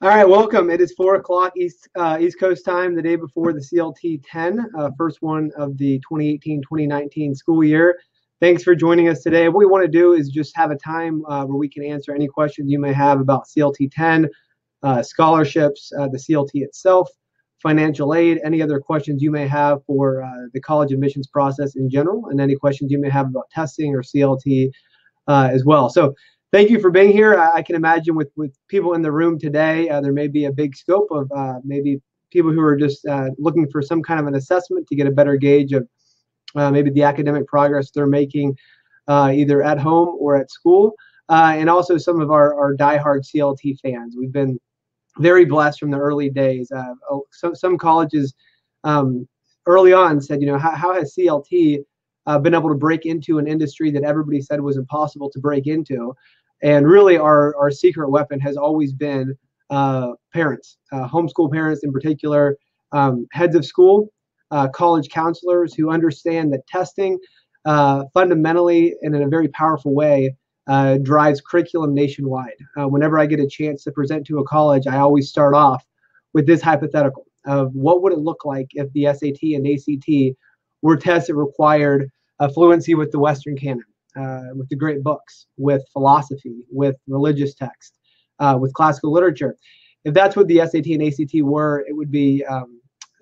All right, welcome. It is 4 o'clock East Coast time, the day before the CLT 10, first one of the 2018-2019 school year. Thanks for joining us today. What we want to do is just have a time where we can answer any questions you may have about CLT 10, scholarships, the CLT itself, financial aid, any other questions you may have for the college admissions process in general, and any questions you may have about testing or CLT as well. So thank you for being here. I can imagine with people in the room today, there may be a big scope of maybe people who are just looking for some kind of an assessment to get a better gauge of maybe the academic progress they're making either at home or at school, and also some of our diehard CLT fans. We've been very blessed from the early days. Some colleges early on said, how has CLT been able to break into an industry that everybody said was impossible to break into? And really, our secret weapon has always been parents, homeschool parents in particular, heads of school, college counselors who understand that testing fundamentally and in a very powerful way drives curriculum nationwide. Whenever I get a chance to present to a college, I always start off with this hypothetical of what would it look like if the SAT and ACT were tests that required fluency with the Western canon, with the great books, with philosophy, with religious text, with classical literature. If that's what the SAT and ACT were, it would be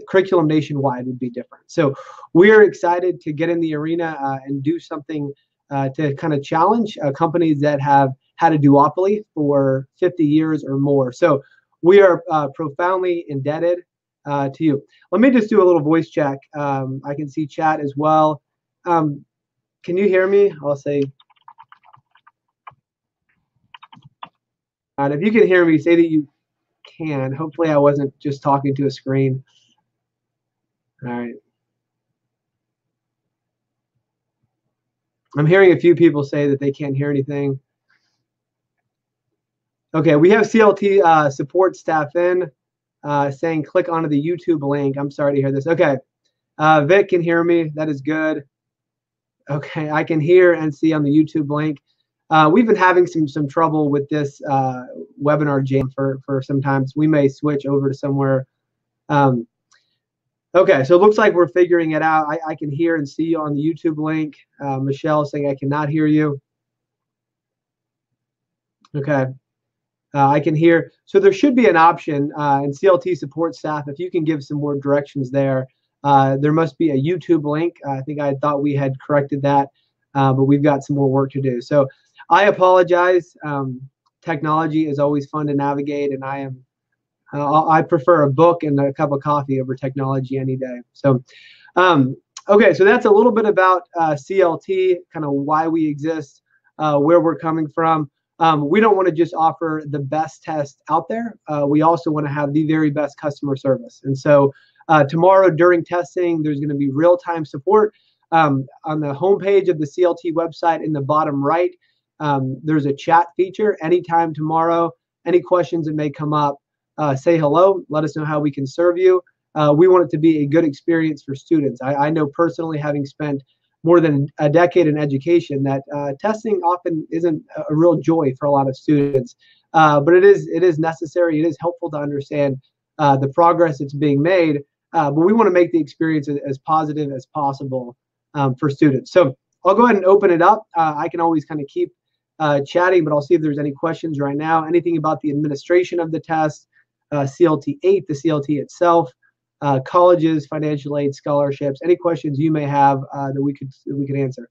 curriculum nationwide would be different. So we're excited to get in the arena and do something to kind of challenge companies that have had a duopoly for 50 years or more. So we are profoundly indebted to you. Let me just do a little voice check. I can see chat as well. Can you hear me? I'll say. If you can hear me, say that you can. Hopefully I wasn't just talking to a screen. All right. I'm hearing a few people say that they can't hear anything. Okay, we have CLT support staff in saying click onto the YouTube link. I'm sorry to hear this. Okay, Vic can hear me. That is good. Okay, I can hear and see on the YouTube link. We've been having some trouble with this webinar jam for some time. So we may switch over to somewhere. Okay, so it looks like we're figuring it out. I can hear and see you on the YouTube link. Michelle saying I cannot hear you. Okay, I can hear. So there should be an option in CLT support staff, if you can give some more directions there. There must be a YouTube link. I think I thought we had corrected that, but we've got some more work to do. So I apologize. Technology is always fun to navigate, and I prefer a book and a cup of coffee over technology any day. So, okay, so that's a little bit about CLT, kind of why we exist, where we're coming from. We don't want to just offer the best test out there. We also want to have the very best customer service. And so tomorrow during testing, there's going to be real-time support. On the homepage of the CLT website in the bottom right, there's a chat feature. Anytime tomorrow, any questions that may come up, say hello, let us know how we can serve you. We want it to be a good experience for students. I know personally, having spent more than a decade in education, that testing often isn't a real joy for a lot of students, but it is necessary. It is helpful to understand the progress that's being made, but we want to make the experience as positive as possible for students. So I'll go ahead and open it up. I can always kind of keep chatting, but I'll see if there's any questions right now. Anything about the administration of the test, CLT 8, the CLT itself, colleges, financial aid, scholarships, any questions you may have that we could answer.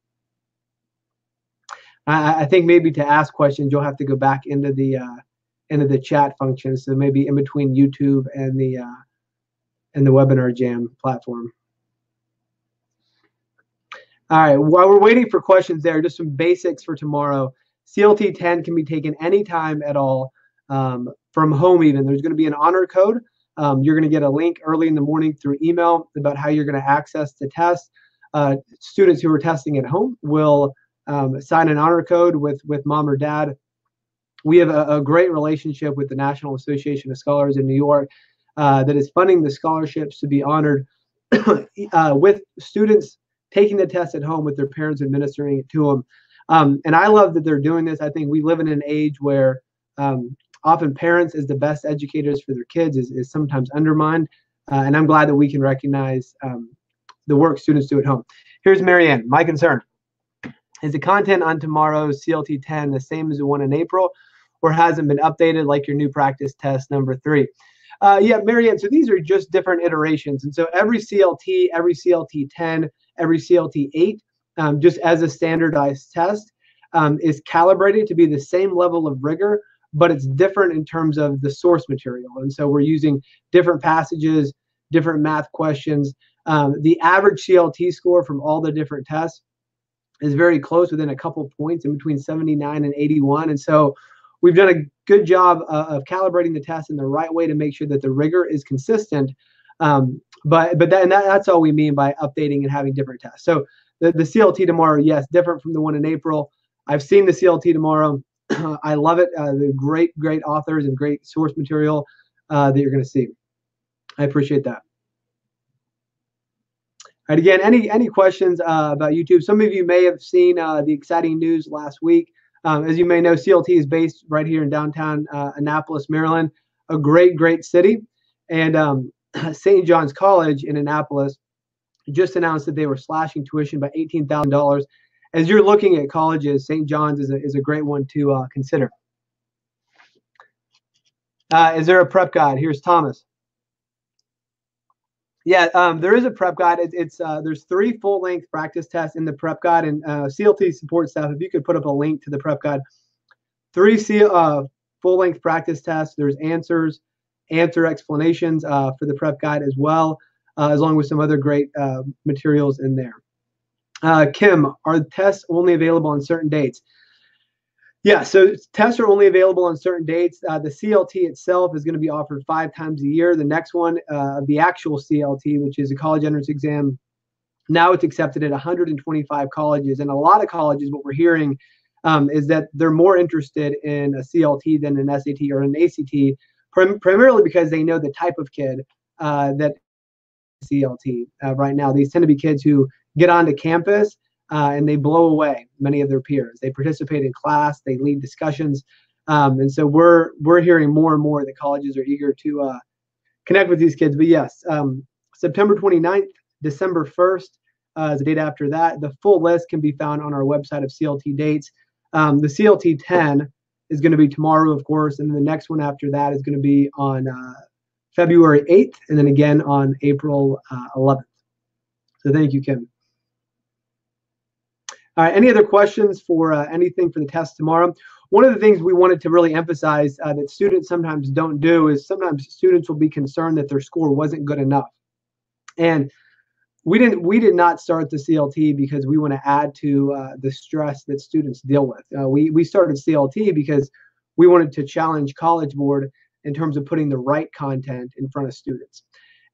I think maybe to ask questions, you'll have to go back into the chat function. So maybe in between YouTube and the webinar jam platform. All right, while we're waiting for questions there, just some basics for tomorrow. CLT 10 can be taken anytime at all, from home even. There's going to be an honor code. You're going to get a link early in the morning through email about how you're going to access the test. Students who are testing at home will sign an honor code with mom or dad. We have a great relationship with the National Association of Scholars in New York that is funding the scholarships to be honored with students taking the test at home with their parents administering it to them. And I love that they're doing this. I think we live in an age where often parents as the best educators for their kids is sometimes undermined. And I'm glad that we can recognize the work students do at home. Here's Marianne. My concern is the content on tomorrow's CLT 10 the same as the one in April, or hasn't been updated like your new practice test number 3? Yeah, Marianne, so these are just different iterations. And so every CLT 10, every CLT 8, just as a standardized test, is calibrated to be the same level of rigor, but it's different in terms of the source material. And so we're using different passages, different math questions. The average CLT score from all the different tests is very close, within a couple points, in between 79 and 81. And so we've done a good job of calibrating the test in the right way to make sure that the rigor is consistent. That's all we mean by updating and having different tests. So the CLT tomorrow, yes, different from the one in April. I've seen the CLT tomorrow. I love it. The great authors and great source material that you're going to see. I appreciate that. All right, again, any questions about YouTube? Some of you may have seen the exciting news last week. As you may know, CLT is based right here in downtown Annapolis, Maryland, a great city. And St. John's College in Annapolis just announced that they were slashing tuition by $18,000. As you're looking at colleges, St. John's is a great one to consider. Is there a prep guide? Here's Thomas. Yeah, there is a prep guide. There's 3 full-length practice tests in the prep guide, and CLT support staff, if you could put up a link to the prep guide. 3 full-length practice tests. There's answer explanations for the prep guide as well, along with some other great materials in there. Kim, are tests only available on certain dates? Yeah, so tests are only available on certain dates. The CLT itself is going to be offered 5 times a year. The next one, the actual CLT, which is a college entrance exam, now it's accepted at 125 colleges. And a lot of colleges, what we're hearing is that they're more interested in a CLT than an SAT or an ACT, primarily because they know the type of kid that CLT right now. These tend to be kids who get onto campus and they blow away many of their peers. They participate in class, they lead discussions. And so we're hearing more and more that colleges are eager to connect with these kids. But yes, September 29th, December 1st is the date after that. The full list can be found on our website of CLT dates. The CLT 10 is going to be tomorrow, of course, and then the next one after that is going to be on February 8th, and then again on April 11th. So thank you, Kim. All right, any other questions for anything for the test tomorrow? One of the things we wanted to really emphasize that students sometimes don't do is sometimes students will be concerned that their score wasn't good enough. And we did not start the CLT because we want to add to the stress that students deal with. We started CLT because we wanted to challenge College Board in terms of putting the right content in front of students.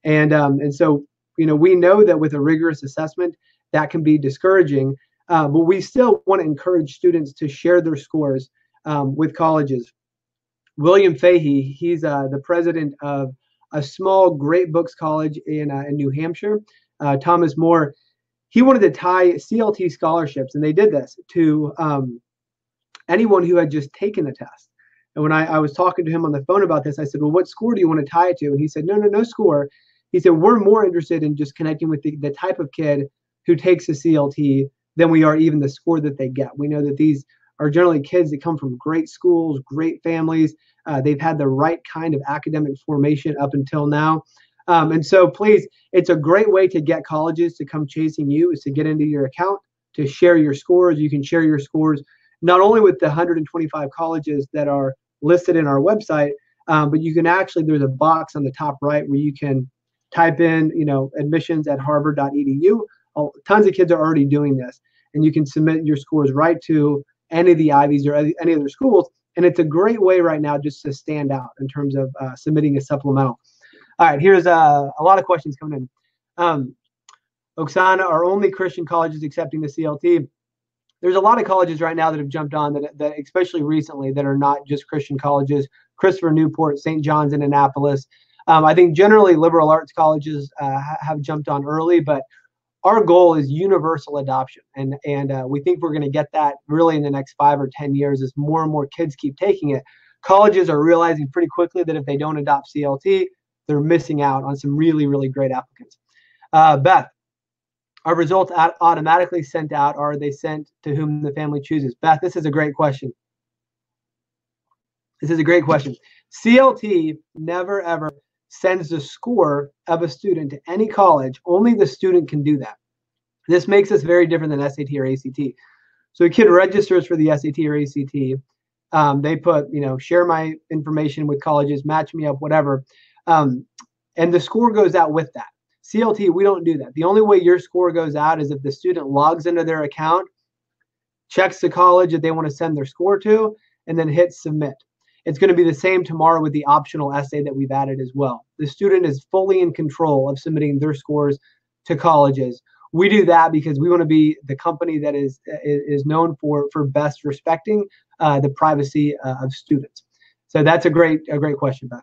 And so, we know that with a rigorous assessment, that can be discouraging. But we still want to encourage students to share their scores with colleges. William Fahey, he's the president of a small Great Books College in New Hampshire. Thomas More, he wanted to tie CLT scholarships, and they did this to anyone who had just taken the test. And when I was talking to him on the phone about this, I said, well, what score do you want to tie it to? And he said, no score. He said, we're more interested in just connecting with the type of kid who takes a CLT than we are even the score that they get. We know that these are generally kids that come from great schools, great families. They've had the right kind of academic formation up until now. And so please, it's a great way to get colleges to come chasing you, is to get into your account, to share your scores. You can share your scores not only with the 125 colleges that are listed in our website, but you can actually, there's a box on the top right where you can type in, admissions at harvard.edu. Tons of kids are already doing this, and you can submit your scores right to any of the Ivies or any other schools. And it's a great way right now just to stand out in terms of submitting a supplemental. All right, here's a lot of questions coming in. Oksana, are only Christian colleges accepting the CLT? There's a lot of colleges right now that have jumped on that especially recently, that are not just Christian colleges. Christopher Newport, St. John's in Annapolis. I think generally liberal arts colleges have jumped on early, but our goal is universal adoption. And we think we're going to get that really in the next 5 or 10 years as more and more kids keep taking it. colleges are realizing pretty quickly that if they don't adopt CLT, they're missing out on some really, really great applicants. Beth, are results automatically sent out, or are they sent to whom the family chooses? Beth, this is a great question. This is a great question. CLT never, ever sends the score of a student to any college. Only the student can do that. This makes us very different than SAT or ACT. So a kid registers for the SAT or ACT. They put, share my information with colleges, match me up, whatever. And the score goes out with that. CLT, we don't do that. The only way your score goes out is if the student logs into their account, checks the college that they want to send their score to, and then hits submit. It's going to be the same tomorrow with the optional essay that we've added as well. The student is fully in control of submitting their scores to colleges. We do that because we want to be the company that is known for best respecting the privacy of students. So that's a great question, Beth.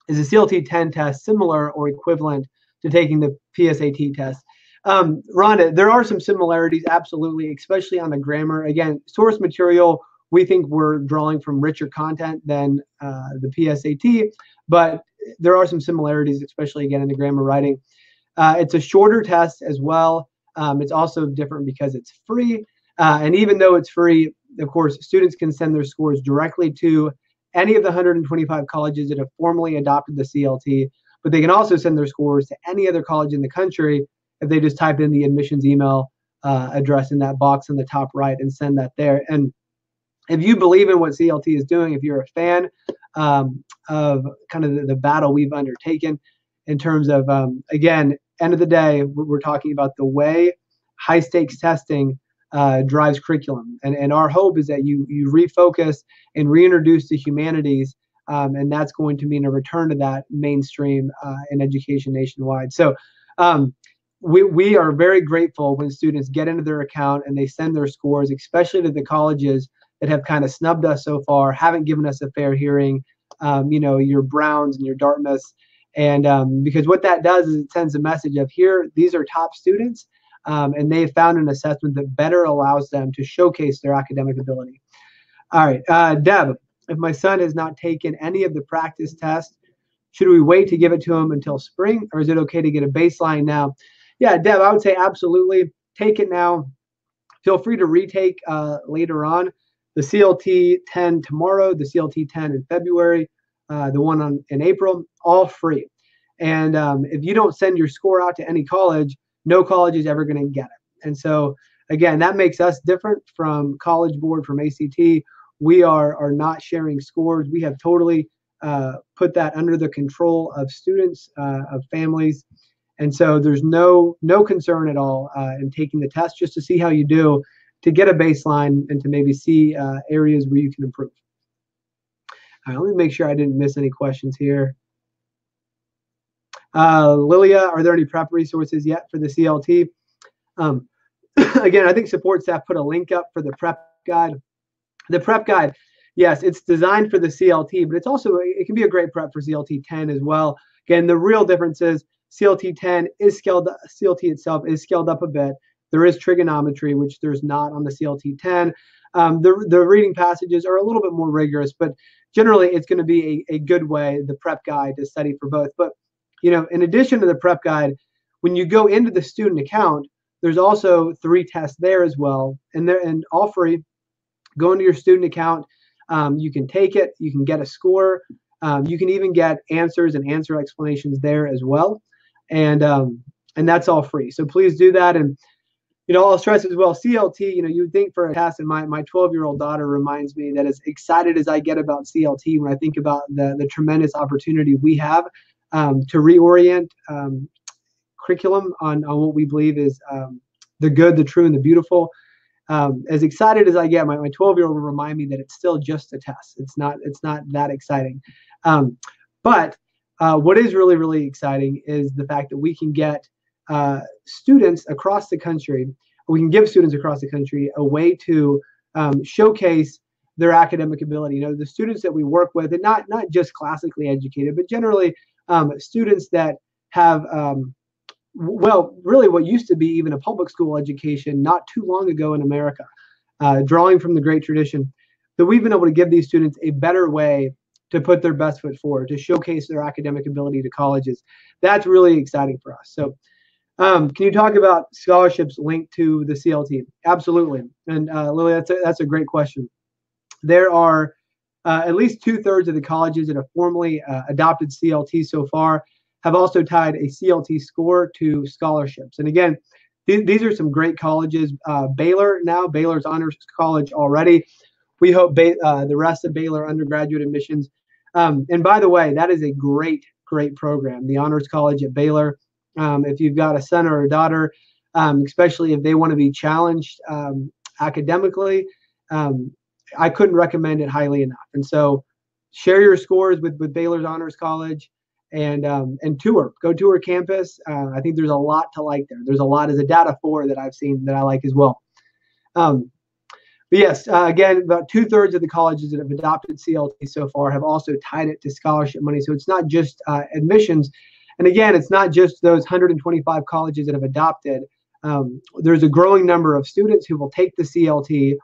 Is the CLT 10 test similar or equivalent to taking the PSAT test? Rhonda, there are some similarities, absolutely, especially on the grammar. Again, source material, we think we're drawing from richer content than the PSAT, but there are some similarities, especially, again, in the grammar writing. It's a shorter test as well. It's also different because it's free. And even though it's free, of course, students can send their scores directly to any of the 125 colleges that have formally adopted the CLT, but they can also send their scores to any other college in the country if they just type in the admissions email address in that box in the top right and send that there. And if you believe in what CLT is doing, if you're a fan of kind of the battle we've undertaken in terms of, again, end of the day, we're talking about the way high stakes testing drives curriculum. And our hope is that you refocus and reintroduce the humanities, and that's going to mean a return to that mainstream in education nationwide. So we are very grateful when students get into their account and they send their scores, especially to the colleges that have kind of snubbed us so far, haven't given us a fair hearing, your Browns and your Dartmouths. And because what that does is it sends a message of these are top students, and they have found an assessment that better allows them to showcase their academic ability. All right, Deb, if my son has not taken any of the practice tests, should we wait to give it to him until spring, or is it okay to get a baseline now? Yeah, Deb, I would say absolutely. Take it now. Feel free to retake later on. The CLT 10 tomorrow, the CLT 10 in February, the one in April, all free. And if you don't send your score out to any college, no college is ever going to get it. And so, again, that makes us different from College Board, from ACT. We are not sharing scores. We have totally put that under the control of students, of families. And so there's no concern at all in taking the test just to see how you do, to get a baseline and to maybe see areas where you can improve. All right, let me make sure I didn't miss any questions here. Lilia, are there any prep resources yet for the CLT? Again, I think support staff put a link up for the prep guide. The prep guide, yes, it's designed for the CLT, but it can be a great prep for CLT 10 as well. Again, the real difference is CLT 10 is scaled, CLT itself is scaled up a bit. There is trigonometry, which there's not on the CLT 10. The reading passages are a little bit more rigorous, but generally it's going to be a good way, the prep guide, to study for both. But, in addition to the prep guide, when you go into the student account, there's also 3 tests there as well, and all free. Go into your student account. You can take it. You can get a score. You can even get answers and answer explanations there as well. And that's all free. So please do that. And, I'll stress as well, CLT, you would think for a test, and my 12-year-old daughter reminds me that as excited as I get about CLT when I think about the tremendous opportunity we have to reorient curriculum on what we believe is the good, the true, and the beautiful. As excited as I get, my 12-year-old will remind me that it's still just a test. It's not that exciting. But what is really, really exciting is the fact that we can get students across the country, we can give students across the country a way to showcase their academic ability. The students that we work with, and not just classically educated, but generally students that have really what used to be even a public school education not too long ago in America, drawing from the great tradition. that we've been able to give these students a better way to put their best foot forward, to showcase their academic ability to colleges. That's really exciting for us. So can you talk about scholarships linked to the CLT? Absolutely. And Lily, that's a great question. There are at least 2/3 of the colleges that have formally adopted CLT so far have also tied a CLT score to scholarships. And again, these are some great colleges. Baylor's honors college already. We hope the rest of Baylor undergraduate admissions. And by the way, that is a great program, the honors college at Baylor. If you've got a son or a daughter, especially if they want to be challenged academically, I couldn't recommend it highly enough. And so share your scores with Baylor's honors college, and go tour campus. I think there's a lot to like there. There's a lot as a data 4 that I've seen that I like as well. But yes, again, about 2/3 of the colleges that have adopted CLT so far have also tied it to scholarship money. So it's not just admissions. And again, it's not just those 125 colleges that have adopted. There's a growing number of students who will take the CLT,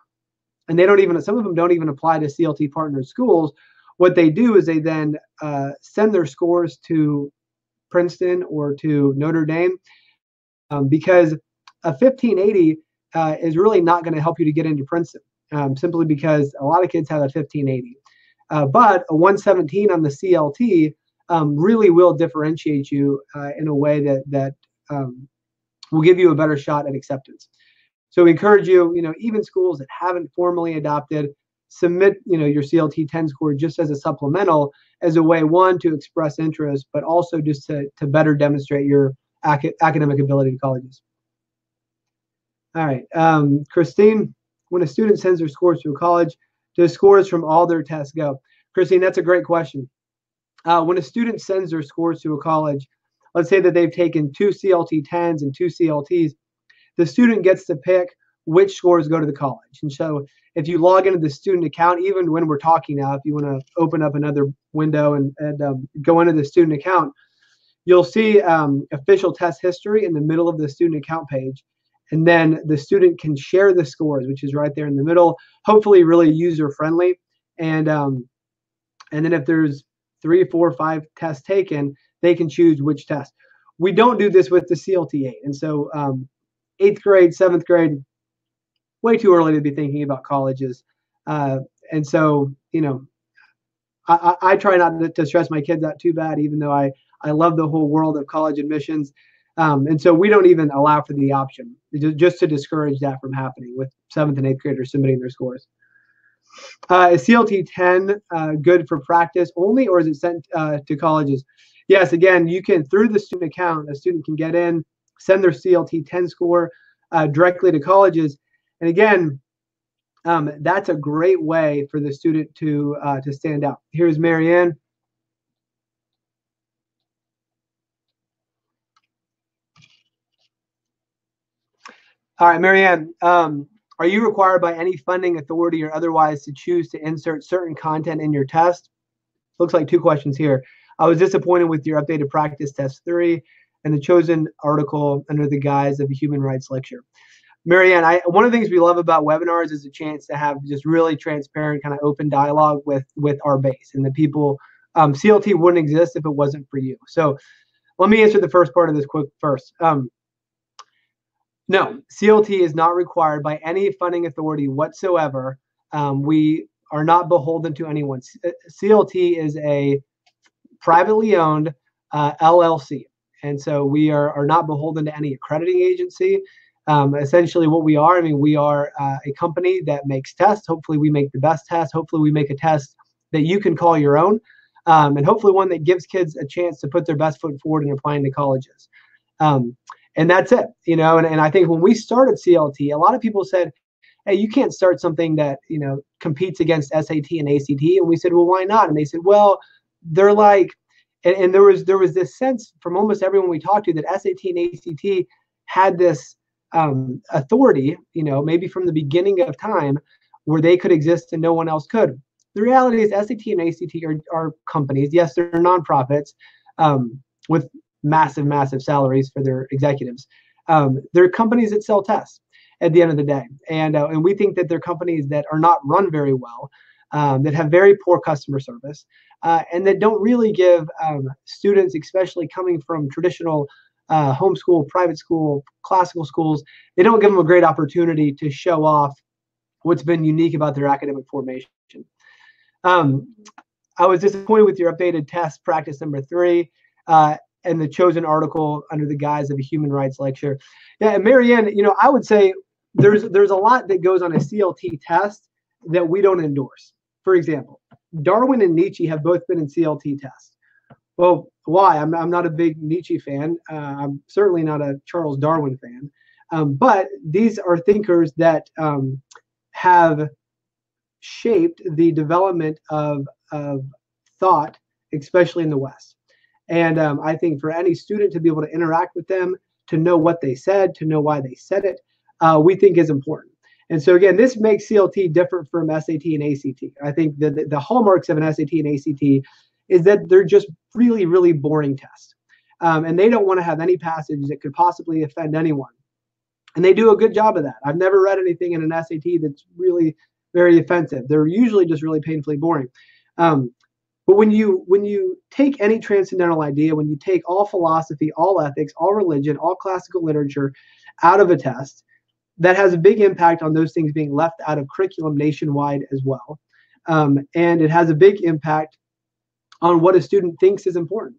and some of them don't even apply to CLT partner schools. What they do is they then send their scores to Princeton or to Notre Dame, because a 1580 is really not going to help you to get into Princeton, simply because a lot of kids have a 1580. But a 117 on the CLT really will differentiate you in a way that will give you a better shot at acceptance. So we encourage you, even schools that haven't formally adopted, submit, your CLT 10 score just as a supplemental, as a way, one, to express interest, but also just to better demonstrate your academic ability to colleges. All right, Christine, when a student sends their scores to a college, do scores from all their tests go? Christine, that's a great question. When a student sends their scores to a college, let's say that they've taken 2 CLT 10s and 2 CLTs, the student gets to pick which scores go to the college. And so if you log into the student account, even when we're talking now, if you want to open up another window and go into the student account, you'll see official test history in the middle of the student account page. And then the student can share the scores, which is right there in the middle, hopefully really user-friendly. And then if there's 3, 4, 5 tests taken, they can choose which test. We don't do this with the CLT 8. And so 8th grade, 7th grade, way too early to be thinking about colleges. And so, I try not to stress my kids out too bad, even though I love the whole world of college admissions. And so we don't even allow for the option, just to discourage that from happening with 7th and 8th graders submitting their scores. Is CLT 10 good for practice only, or is it sent to colleges? Yes, again, you can, through the student account, a student can get in, send their CLT 10 score directly to colleges. And again, that's a great way for the student to stand out. Here's Marianne. All right, Marianne, are you required by any funding authority or otherwise to choose to insert certain content in your test? Looks like 2 questions here. I was disappointed with your updated practice test 3 and the chosen article under the guise of a human rights lecture. Marianne, one of the things we love about webinars is a chance to have just really transparent, kind of open dialogue with our base and the people. CLT wouldn't exist if it wasn't for you. So let me answer the first part of this quick first. No, CLT is not required by any funding authority whatsoever. We are not beholden to anyone. CLT is a privately owned LLC. And so we are not beholden to any accrediting agency. Essentially what we are, we are a company that makes tests. Hopefully we make the best test. Hopefully we make a test that you can call your own. And hopefully one that gives kids a chance to put their best foot forward in applying to colleges. And that's it, and I think when we started CLT, a lot of people said, hey, you can't start something that, competes against SAT and ACT. And we said, well, why not? And they said, well, they're like, and there was this sense from almost everyone we talked to that SAT and ACT had this authority, maybe from the beginning of time, where they could exist and no one else could. The reality is SAT and ACT are companies. Yes, they're nonprofits with massive salaries for their executives. They're companies that sell tests. at the end of the day. And we think that they're companies that are not run very well, that have very poor customer service, and that don't really give students, especially coming from traditional homeschool, private school, classical schools, they don't give them a great opportunity to show off what's been unique about their academic formation. I was disappointed with your updated test practice number 3 and the chosen article under the guise of a human rights lecture. Yeah, and Marianne, I would say there's a lot that goes on a CLT test that we don't endorse. For example, Darwin and Nietzsche have both been in CLT tests. Well, why? I'm not a big Nietzsche fan. I'm certainly not a Charles Darwin fan. But these are thinkers that have shaped the development of thought, especially in the West. And I think for any student to be able to interact with them, to know what they said, to know why they said it, we think is important. And so again, this makes CLT different from SAT and ACT. I think that the hallmarks of an SAT and ACT is that they're just really, really boring tests. And they don't want to have any passage that could possibly offend anyone. And they do a good job of that. I've never read anything in an SAT that's really very offensive. They're usually just really painfully boring. But when you take any transcendental idea, when you take all philosophy, all ethics, all religion, all classical literature out of a test, that has a big impact on those things being left out of curriculum nationwide as well. And it has a big impact on what a student thinks is important.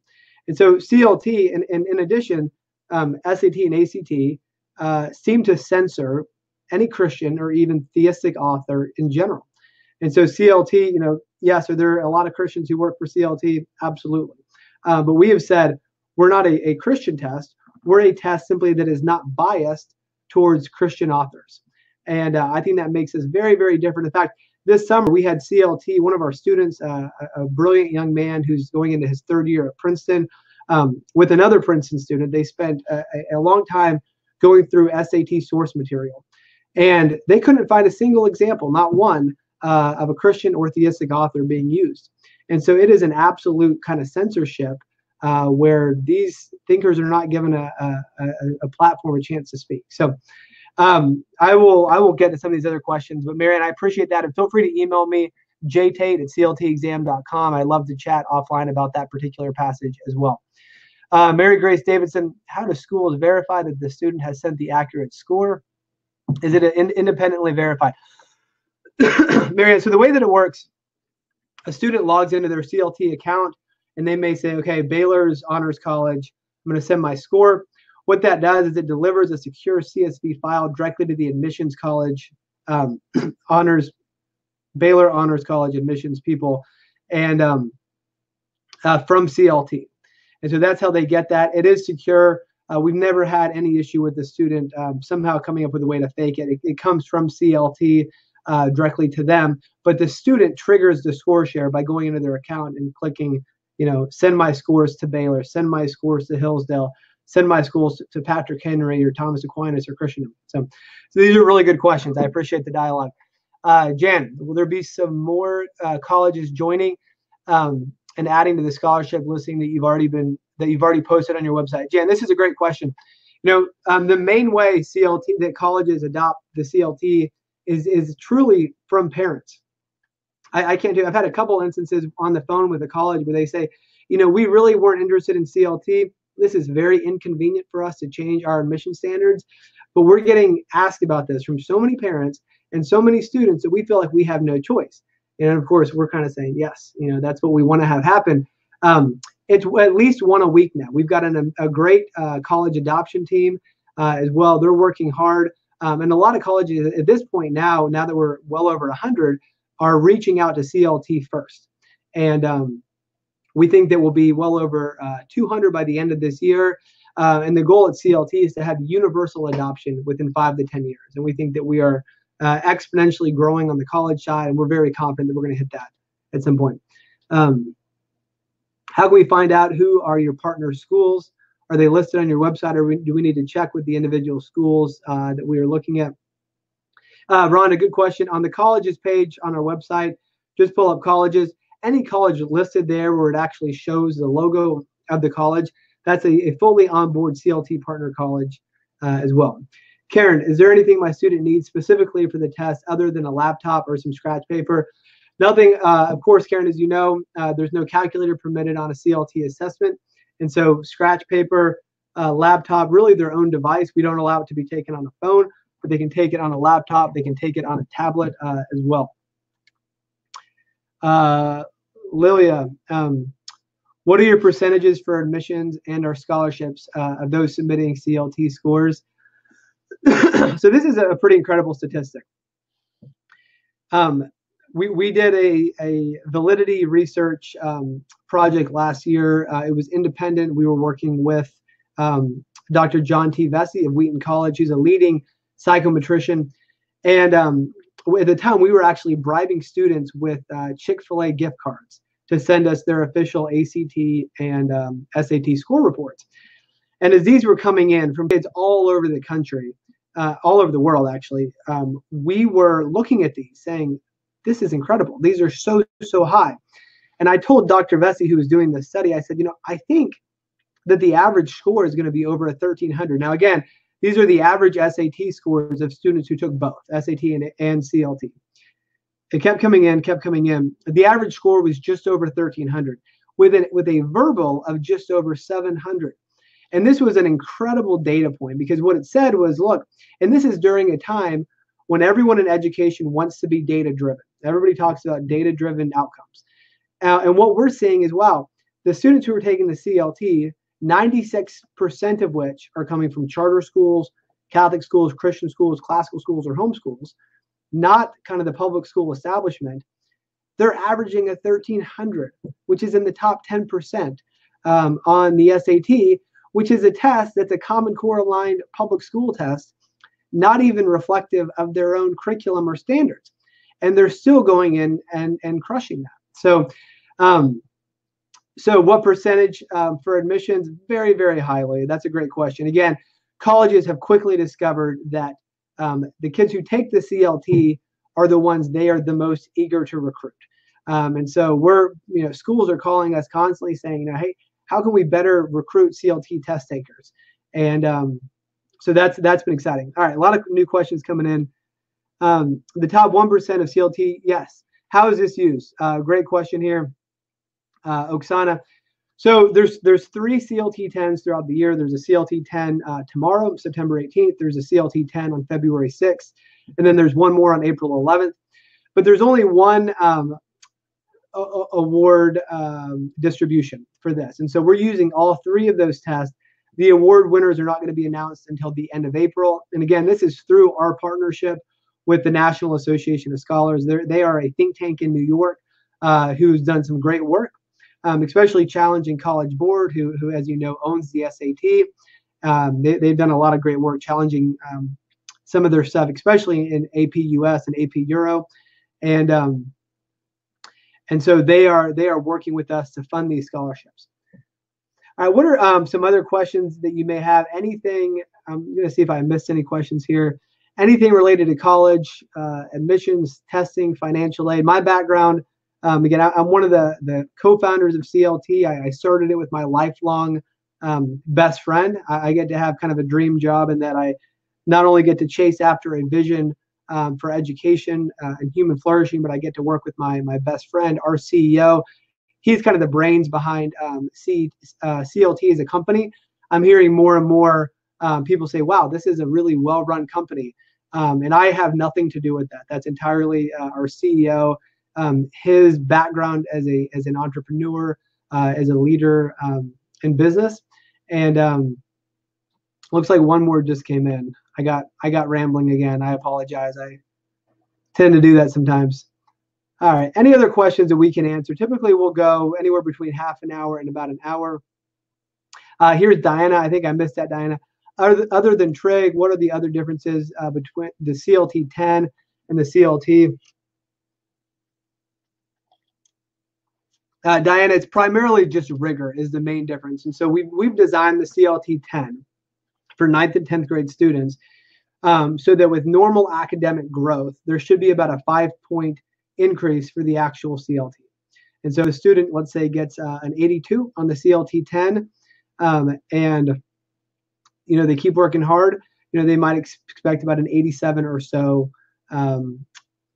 And so CLT, and in addition, SAT and ACT seem to censor any Christian or even theistic author in general. And so CLT, yes, are there a lot of Christians who work for CLT? Absolutely. But we have said we're not a Christian test. We're a test simply that is not biased towards Christian authors. And I think that makes us very, very different. In fact, this summer we had CLT, one of our students, a brilliant young man who's going into his 3rd year at Princeton, with another Princeton student. They spent a long time going through SAT source material. And they couldn't find a single example, not one, of a Christian or theistic author being used. And so it is an absolute kind of censorship where these thinkers are not given a platform, a chance to speak. So I will get to some of these other questions. But Marianne, I appreciate that. And feel free to email me, jtate@cltexam.com. I love to chat offline about that particular passage as well. Mary Grace Davidson, how do schools verify that the student has sent the accurate score? Is it independently verified? Marianne, so the way that it works, a student logs into their CLT account and they may say, okay, Baylor's Honors College, I'm going to send my score. What that does is it delivers a secure CSV file directly to the admissions college, Baylor Honors College admissions people, and from CLT. And so that's how they get that. It is secure. We've never had any issue with the student somehow coming up with a way to fake it. It comes from CLT directly to them, but the student triggers the score share by going into their account and clicking, send my scores to Baylor, send my scores to Hillsdale, send my scores to Patrick Henry or Thomas Aquinas or Christian. So these are really good questions. I appreciate the dialogue. Jan, will there be some more colleges joining and adding to the scholarship listing that you've already posted on your website? Jan, this is a great question. The main way that colleges adopt the CLT is truly from parents. I've had a couple instances on the phone with a college where they say, we really weren't interested in CLT. This is very inconvenient for us to change our admission standards, but we're getting asked about this from so many parents and so many students that we feel like we have no choice. And of course, we're kind of saying, yes, that's what we want to have happen. It's at least one a week now. We've got a great college adoption team as well. They're working hard. And a lot of colleges at this point now that we're well over 100, are reaching out to CLT first. And we think that we'll be well over 200 by the end of this year. And the goal at CLT is to have universal adoption within 5 to 10 years. And we think that we are exponentially growing on the college side, and we're very confident that we're going to hit that at some point. How can we find out who are your partner schools? Are they listed on your website, or do we need to check with the individual schools that we are looking at? Ron, a good question. On the colleges page on our website, just pull up colleges. Any college listed there where it actually shows the logo of the college, that's a fully onboard CLT partner college as well. Karen, is there anything my student needs specifically for the test other than a laptop or some scratch paper? Nothing. Of course, Karen, as you know, there's no calculator permitted on a CLT assessment. And so scratch paper, laptop, really their own device. We don't allow it to be taken on a phone, but they can take it on a laptop. They can take it on a tablet as well. Lilia, what are your percentages for admissions and our scholarships of those submitting CLT scores? So this is a pretty incredible statistic. We did a validity research project last year. It was independent. We were working with Dr. John T. Vesey of Wheaton College, who's a leading psychometrician. And at the time, we were actually bribing students with Chick-fil-A gift cards to send us their official ACT and SAT score reports. And as these were coming in from kids all over the country, all over the world, actually, we were looking at these saying, this is incredible. These are so, so high. And I told Dr. Vesey, who was doing this study, I said, I think that the average score is going to be over 1,300. Now, again, these are the average SAT scores of students who took both SAT and CLT. It kept coming in, kept coming in. The average score was just over 1,300 with a verbal of just over 700. And this was an incredible data point because what it said was, look, and this is during a time when everyone in education wants to be data-driven. Everybody talks about data-driven outcomes. And what we're seeing is, wow, the students who are taking the CLT, 96% of which are coming from charter schools, Catholic schools, Christian schools, classical schools, or homeschools, not kind of the public school establishment, they're averaging 1,300, which is in the top 10% on the SAT, which is a test that's a Common Core aligned public school test, not even reflective of their own curriculum or standards. And they're still going in and crushing that. So, so what percentage for admissions? Very, very highly. That's a great question. Again, colleges have quickly discovered that the kids who take the CLT are the ones they are the most eager to recruit. And so schools are calling us constantly saying, hey, how can we better recruit CLT test takers? And so that's been exciting. All right, a lot of new questions coming in. The top 1% of CLT, yes. How is this used? Great question here, Oksana. So there's 3 CLT 10s throughout the year. There's a CLT 10 tomorrow, September 18th. There's a CLT 10 on February 6th. And then there's one more on April 11th. But there's only one award distribution for this. And so we're using all 3 of those tests. The award winners are not going to be announced until the end of April. And again, this is through our partnership with the National Association of Scholars. They are a think tank in New York who's done some great work, especially challenging College Board, who as you know, owns the SAT. They've done a lot of great work challenging some of their stuff, especially in AP US and AP Euro. And so they are working with us to fund these scholarships. All right, what are some other questions that you may have? Anything, I'm going to see if I missed any questions here. Anything related to college, admissions, testing, financial aid. My background, again, I'm one of the co-founders of CLT. I started it with my lifelong best friend. I get to have kind of a dream job in that I not only get to chase after a vision for education and human flourishing, but I get to work with my best friend, our CEO. He's kind of the brains behind CLT as a company. I'm hearing more and more people say, wow, this is a really well-run company. And I have nothing to do with that. That's entirely our CEO, his background as an entrepreneur, as a leader in business. And looks like one more just came in. I got rambling again. I apologize. I tend to do that sometimes. All right. Any other questions that we can answer? Typically, we'll go anywhere between half an hour and about an hour. Here's Diana. I think I missed that, Diana. Other than trig, what are the other differences between the CLT 10 and the CLT? Diana, it's primarily just rigor is the main difference. And so we've designed the CLT 10 for 9th and 10th grade students so that with normal academic growth, there should be about a 5-point increase for the actual CLT. And so a student, let's say, gets an 82 on the CLT 10 and they keep working hard. they might expect about an 87 or so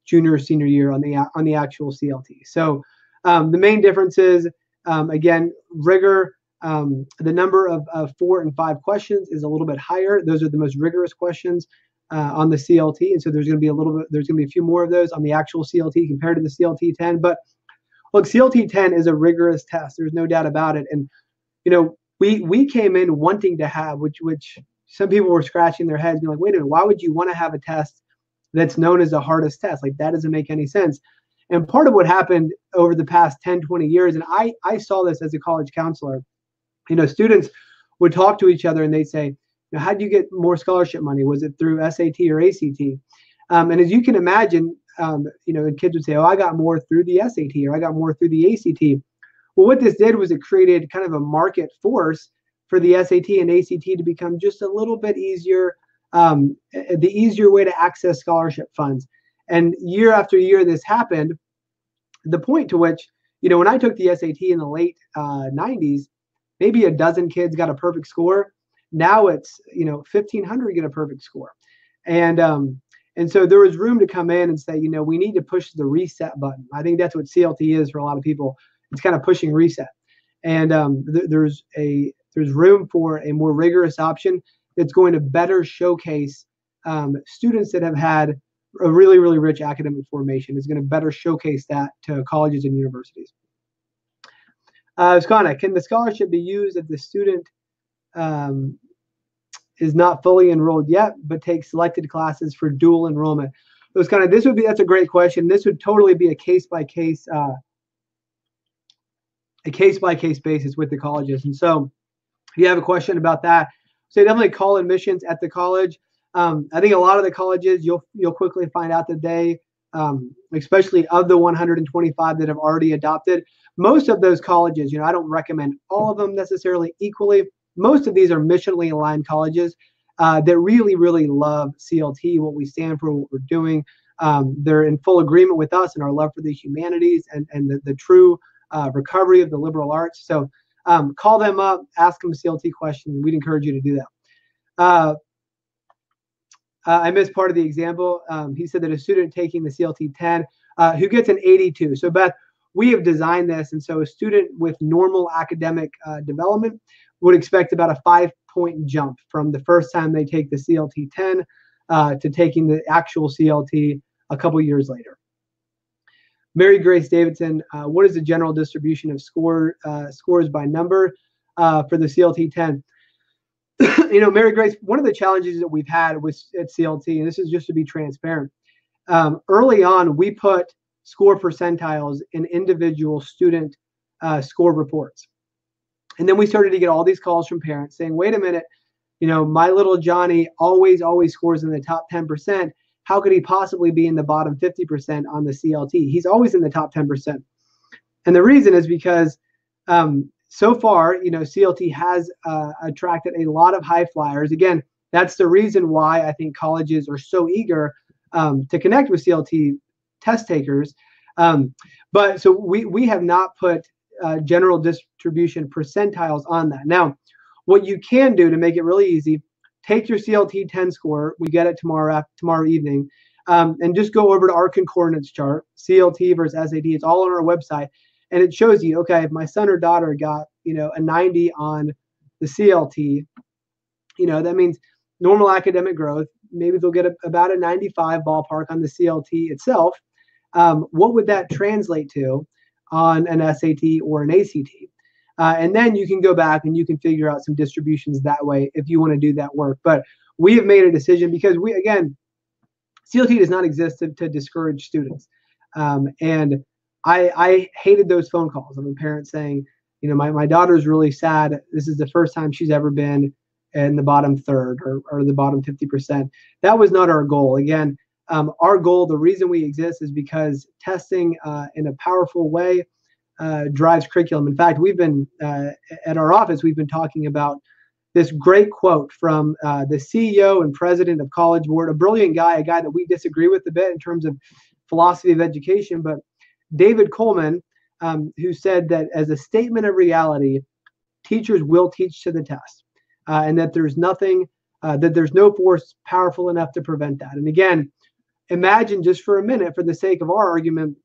junior or senior year on the actual CLT. So the main difference is, again, rigor. The number of 4 and 5 questions is a little bit higher. Those are the most rigorous questions on the CLT, and so there's going to be a few more of those on the actual CLT compared to the CLT 10. But look, CLT 10 is a rigorous test. There's no doubt about it. And we came in wanting to have, which some people were scratching their heads, being like, wait a minute, why would you want to have a test that's known as the hardest test? Like, that doesn't make any sense. And part of what happened over the past 10, 20 years, and I saw this as a college counselor, students would talk to each other and they'd say, how did you get more scholarship money? Was it through SAT or ACT? And as you can imagine, and kids would say, oh, I got more through the SAT or I got more through the ACT. Well, what this did was it created kind of a market force for the SAT and ACT to become just a little bit easier, the easier way to access scholarship funds. And year after year, this happened. The point to which, when I took the SAT in the late 90s, maybe a dozen kids got a perfect score. Now it's, 1,500 get a perfect score. And so there was room to come in and say, we need to push the reset button. I think that's what CLT is for a lot of people. It's kind of pushing reset. And there's room for a more rigorous option that's going to better showcase students that have had a really, really rich academic formation. Is going to better showcase that to colleges and universities. Skana, can the scholarship be used if the student is not fully enrolled yet, but takes selected classes for dual enrollment? That's a great question. This would totally be a case-by-case basis with the colleges. And so if you have a question about that, so definitely call admissions at the college. I think a lot of the colleges, you'll quickly find out that they, especially of the 125 that have already adopted, most of those colleges, I don't recommend all of them necessarily equally. Most of these are missionally aligned colleges that really, really love CLT, what we stand for, what we're doing. They're in full agreement with us and our love for the humanities and the true recovery of the liberal arts. So call them up, ask them a CLT question. We'd encourage you to do that. I missed part of the example. He said that a student taking the CLT 10 who gets an 82. So Beth, we have designed this, and so a student with normal academic development would expect about a 5-point jump from the first time they take the CLT 10 to taking the actual CLT a couple years later. Mary Grace Davidson, what is the general distribution of scores by number for the CLT 10? Mary Grace, one of the challenges that we've had at CLT, and this is just to be transparent, early on, we put score percentiles in individual student score reports. And then we started to get all these calls from parents saying, wait a minute, my little Johnny always scores in the top 10%. How could he possibly be in the bottom 50% on the CLT? He's always in the top 10%. And the reason is because so far, CLT has attracted a lot of high flyers. Again, that's the reason why I think colleges are so eager to connect with CLT test takers. But so we have not put general distribution percentiles on that. Now, what you can do to make it really easy, take your CLT 10 score. We get it tomorrow evening, and just go over to our concordance chart, CLT versus SAT. It's all on our website. And it shows you, okay, if my son or daughter got, a 90 on the CLT, that means normal academic growth. Maybe they'll get about a 95 ballpark on the CLT itself. What would that translate to on an SAT or an ACT? And then you can go back and you can figure out some distributions that way if you want to do that work. But we have made a decision because CLT does not exist to discourage students. And I hated those phone calls of a parent saying, my daughter's really sad. This is the first time she's ever been in the bottom third or the bottom 50%. That was not our goal. Again, our goal, the reason we exist is because testing in a powerful way drives curriculum. In fact, we've been at our office, we've been talking about this great quote from the CEO and president of College Board, a brilliant guy, a guy that we disagree with a bit in terms of philosophy of education, but David Coleman, who said that as a statement of reality, teachers will teach to the test, and that there's nothing that there's no force powerful enough to prevent that. And again, imagine just for a minute, for the sake of our argument,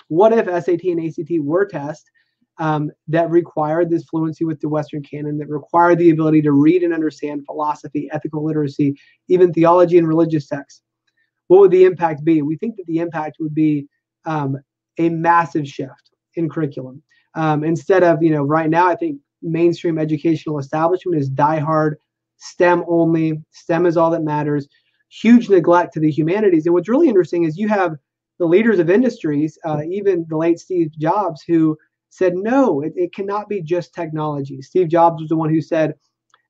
what if SAT and ACT were tests that required this fluency with the Western canon, that required the ability to read and understand philosophy, ethical literacy, even theology and religious texts? What would the impact be? We think that the impact would be a massive shift in curriculum. Instead of, right now, I think mainstream educational establishment is diehard STEM only. STEM is all that matters. Huge neglect to the humanities. And what's really interesting is you have the leaders of industries, even the late Steve Jobs, who said, no, it cannot be just technology. Steve Jobs was the one who said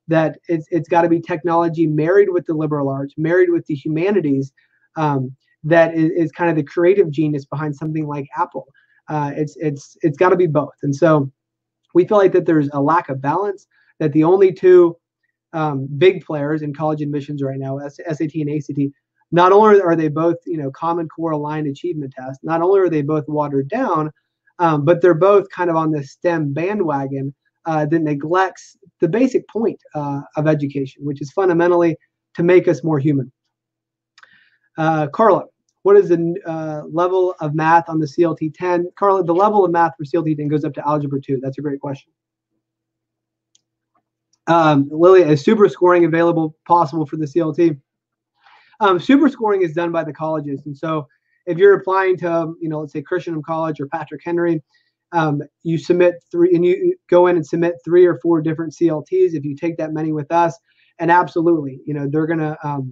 that it's got to be technology married with the liberal arts, married with the humanities, that is kind of the creative genius behind something like Apple. It's got to be both. And so we feel like that there's a lack of balance, that the only two big players in college admissions right now, SAT and ACT, not only are they both, Common Core aligned achievement tests, not only are they both watered down, but they're both kind of on the STEM bandwagon that neglects the basic point of education, which is fundamentally to make us more human. Carla, what is the level of math on the CLT 10? Carla, the level of math for CLT 10 goes up to Algebra 2. That's a great question. Lily, is super scoring available possible for the CLT? Super scoring is done by the colleges. And so if you're applying to, let's say Christian College or Patrick Henry, you submit three, and you go in and submit 3 or 4 different CLTs. If you take that many with us, and absolutely, they're going to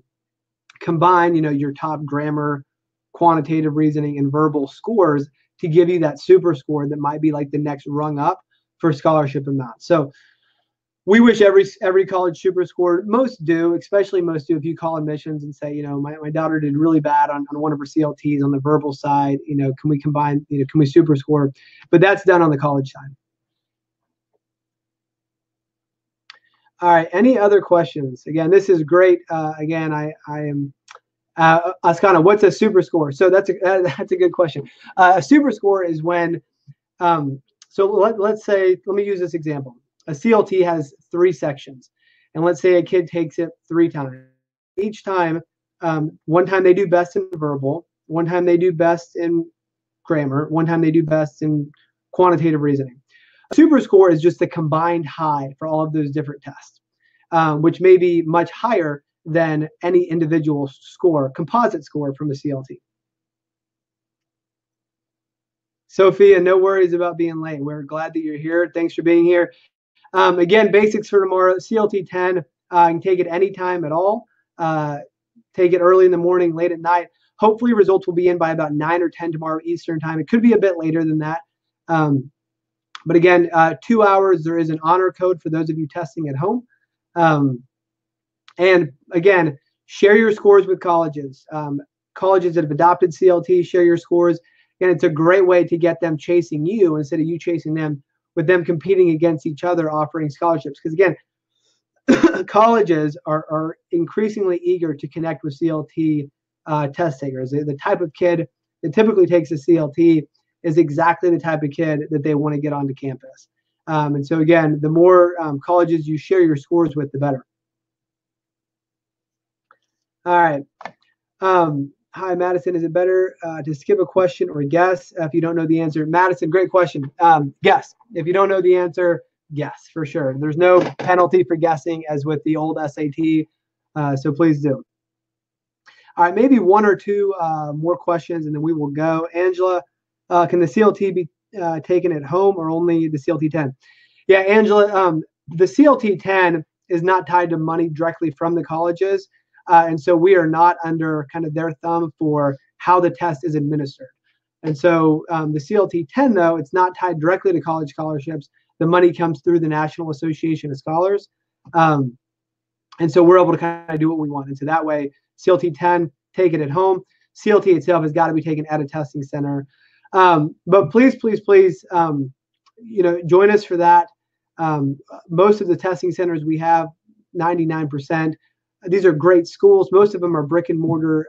combine, your top grammar, quantitative reasoning, and verbal scores to give you that super score that might be like the next rung up for scholarship amount. So we wish every college super scored. Most do, especially most do if you call admissions and say, my daughter did really bad on one of her CLTs on the verbal side. Can we combine, can we super score? But that's done on the college side. All right. Any other questions? Again, this is great. Again, I am Ascana. What's a super score? So that's a good question. A super score is when. So let's say, let me use this example. A CLT has 3 sections, and let's say a kid takes it 3 times. Each time, one time they do best in verbal, one time they do best in grammar, one time they do best in quantitative reasoning. A super score is just the combined high for all of those different tests, which may be much higher than any individual score, composite score from the CLT. Sophia, no worries about being late. We're glad that you're here. Thanks for being here. Again, basics for tomorrow, CLT 10, you can take it anytime at all. Take it early in the morning, late at night. Hopefully results will be in by about 9 or 10 tomorrow Eastern time. It could be a bit later than that. But again, 2 hours, there is an honor code for those of you testing at home. And again, share your scores with colleges. Colleges that have adopted CLT, share your scores. And it's a great way to get them chasing you instead of you chasing them, with them competing against each other, offering scholarships. Because again, colleges are increasingly eager to connect with CLT test takers. The type of kid that typically takes a CLT is exactly the type of kid that they want to get onto campus. And so again, the more colleges you share your scores with, the better. All right. Hi, Madison. Is it better to skip a question or guess if you don't know the answer? Madison, great question. Guess. If you don't know the answer, guess for sure. There's no penalty for guessing as with the old SAT, so please do. All right, maybe 1 or 2 more questions, and then we will go. Angela, can the CLT be taken at home or only the CLT 10? Yeah, Angela, the CLT 10 is not tied to money directly from the colleges. And so we are not under kind of their thumb for how the test is administered. And so the CLT 10, though, it's not tied directly to college scholarships. The money comes through the National Association of Scholars. And so we're able to kind of do what we want. And so that way, CLT 10, take it at home. CLT itself has got to be taken at a testing center. But please, please, please, join us for that. Most of the testing centers we have, 99%. These are great schools. Most of them are brick and mortar,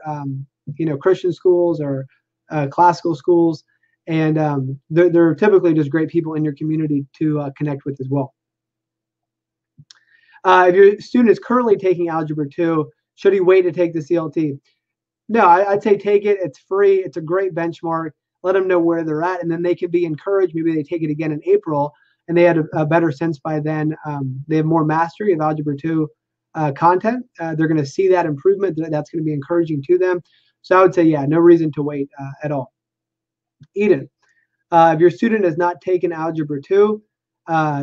Christian schools or classical schools. And they're typically just great people in your community to connect with as well. If your student is currently taking Algebra 2, should he wait to take the CLT? No, I'd say take it. It's free. It's a great benchmark. Let them know where they're at, and then they can be encouraged. Maybe they take it again in April, and they had a better sense by then. They have more mastery of Algebra 2 content. They're going to see that improvement. That's going to be encouraging to them. So I would say, yeah, no reason to wait at all. Eden, if your student has not taken Algebra 2,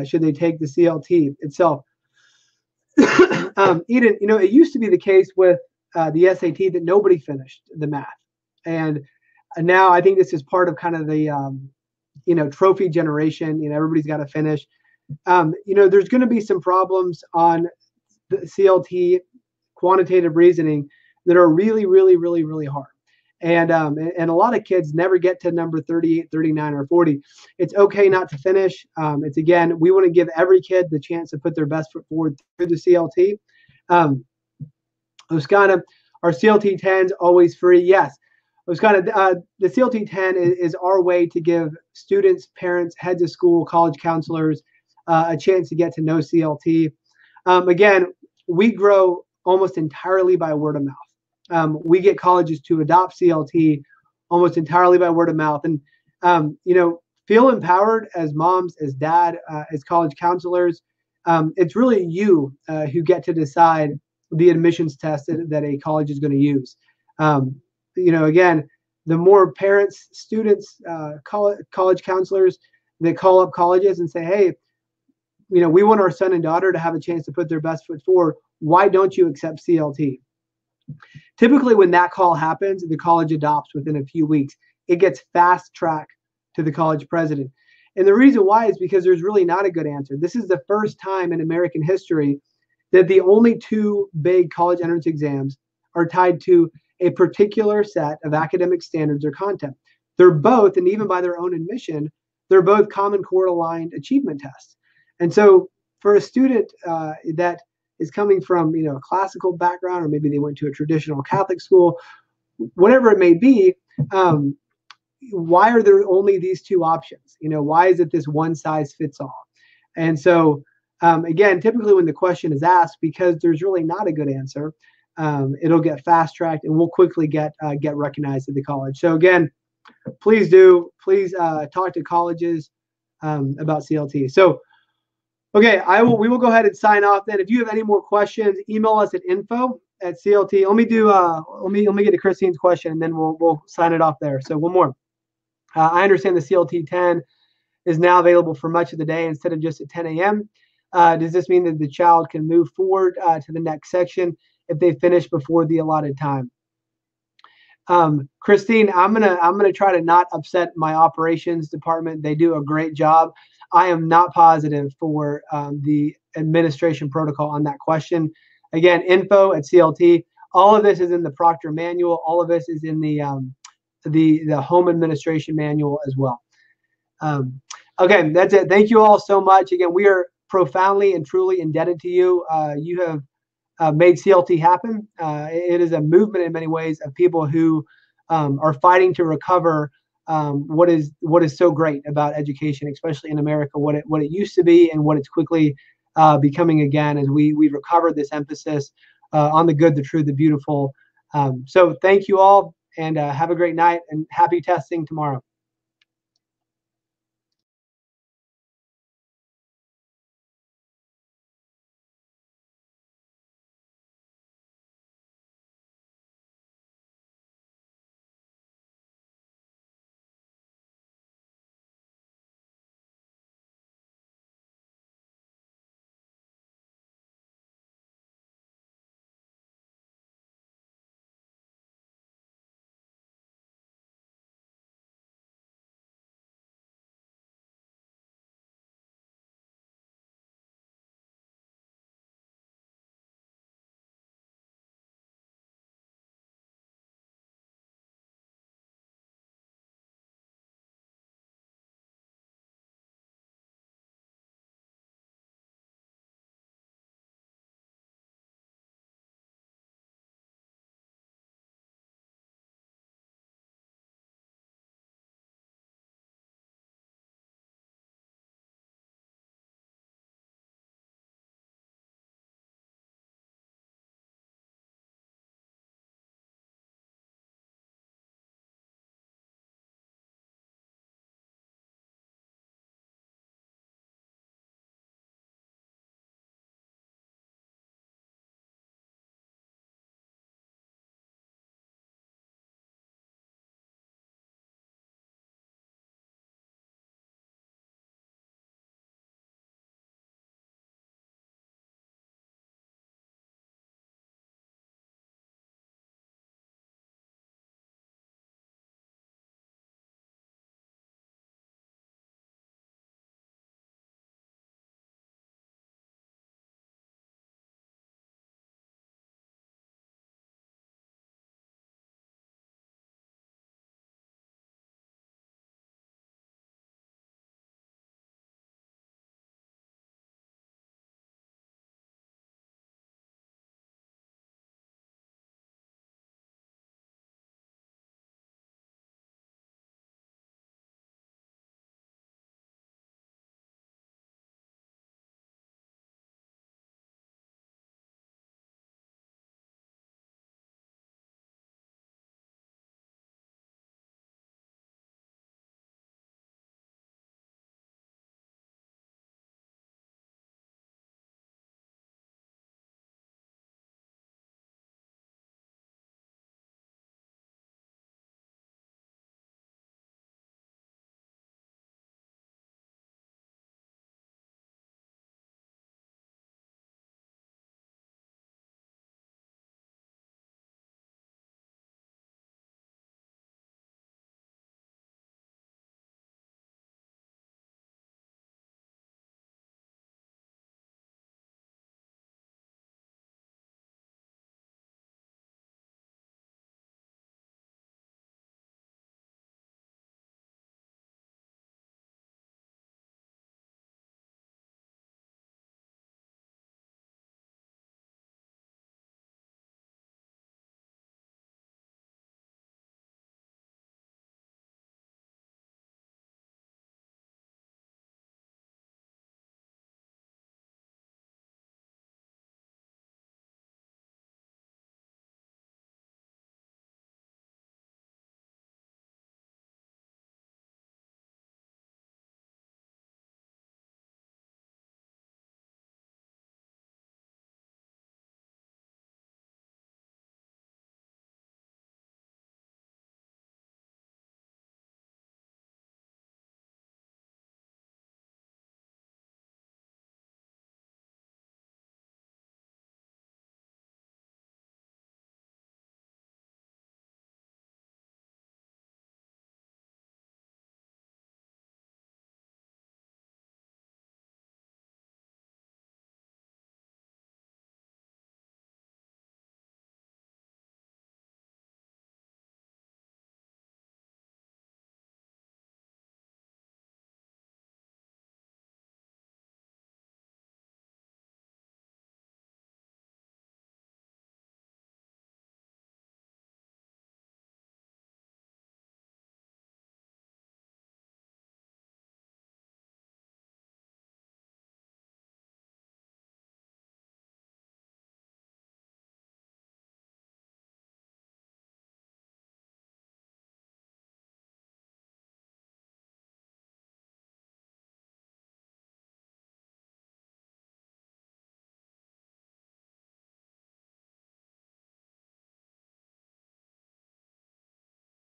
should they take the CLT itself? Eden, it used to be the case with the SAT that nobody finished the math. And now I think this is part of kind of the, trophy generation. Everybody's got to finish. There's going to be some problems on the CLT quantitative reasoning that are really, really, really, really hard. And a lot of kids never get to number 38, 39, or 40. It's okay not to finish. Again, we want to give every kid the chance to put their best foot forward through the CLT. Oskana, are CLT 10s always free? Yes. Oskana, the CLT 10 is our way to give students, parents, heads of school, college counselors a chance to get to know CLT. Again, we grow almost entirely by word of mouth. We get colleges to adopt CLT almost entirely by word of mouth. And, feel empowered as moms, as dad, as college counselors. It's really you who get to decide the admissions test that a college is going to use. Again, the more parents, students, college counselors that call up colleges and say, hey, we want our son and daughter to have a chance to put their best foot forward. Why don't you accept CLT? Typically, when that call happens, the college adopts within a few weeks. It gets fast tracked to the college president. And the reason why is because there's really not a good answer. This is the first time in American history that the only two big college entrance exams are tied to a particular set of academic standards or content. They're both, and even by their own admission, they're both Common Core aligned achievement tests. And so for a student that is coming from, a classical background, or maybe they went to a traditional Catholic school, whatever it may be, why are there only these two options? Why is it this one size fits all? And so, again, typically when the question is asked, because there's really not a good answer, it'll get fast tracked and we'll quickly get recognized at the college. So again, please talk to colleges about CLT. So, okay, we will go ahead and sign off then. If you have any more questions, email us at info@CLT. Let me get to Christine's question and then we'll sign it off there. So one more. I understand the CLT 10 is now available for much of the day instead of just at 10 a.m. Does this mean that the child can move forward to the next section if they finish before the allotted time? Christine, I'm gonna try to not upset my operations department. They do a great job. I am not positive for the administration protocol on that question. Again, info@CLT. All of this is in the Proctor manual. All of this is in the home administration manual as well. Okay, that's it. Thank you all so much. Again, we are profoundly and truly indebted to you. You have made CLT happen. It is a movement in many ways of people who are fighting to recover what is so great about education, especially in America, what it used to be and what it's quickly becoming again as we've recovered this emphasis on the good, the true, the beautiful. So thank you all, and have a great night and happy testing tomorrow.